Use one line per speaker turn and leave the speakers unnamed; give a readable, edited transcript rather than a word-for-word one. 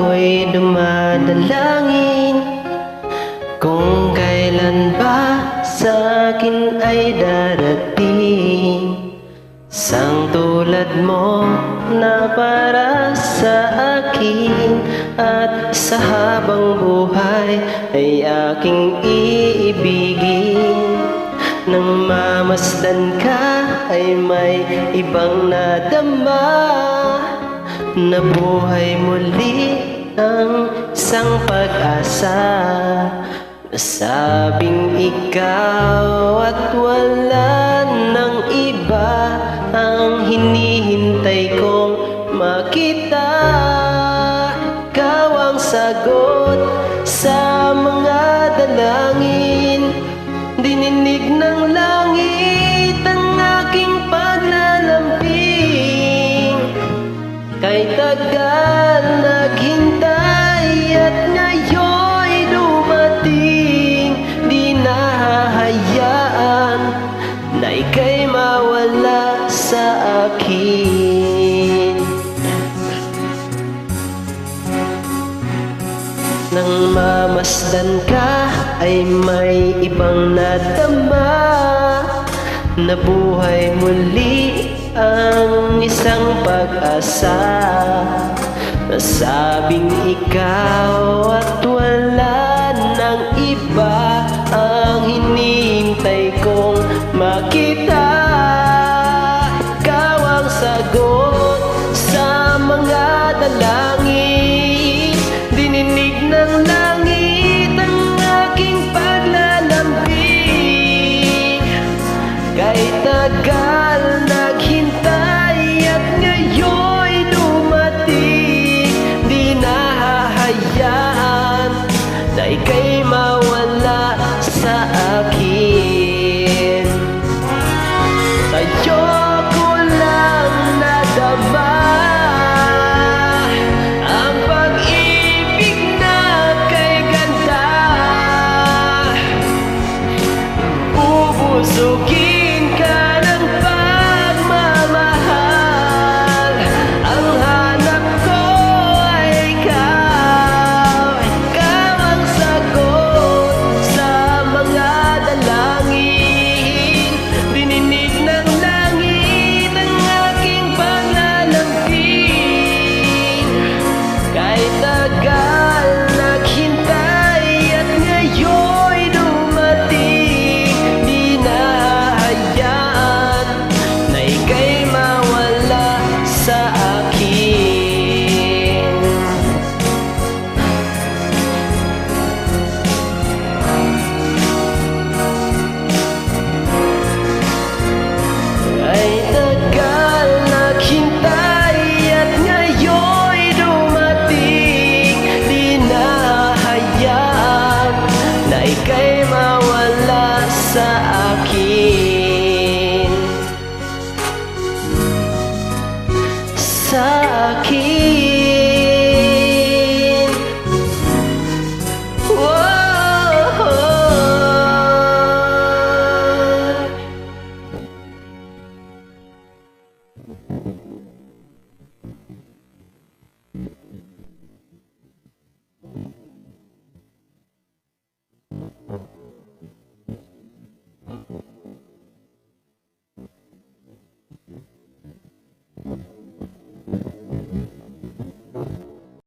ako'y dumadalangin kung kailan ba sa'kin ay darating sang tulad mo na para sa akin, at sa habang buhay ay aking iibigin. Nang mamasdan ka ay may ibang nadama, nabuhay muli ang isang pag-asa. Nasabing ikaw at wala nang iba ang hinihintay kong makita. Ikaw ang sagot sa mga dalangin, dininig ng langit ang aking paglalambing. Kay tagal naghintay at ngayon'y dumating, di nahahayaan na ika'y mawala sa akin. Nang mamasdan ka ay may ibang nadama, nabuhay muli ang isang pag-asa. Nasabing ikaw at wala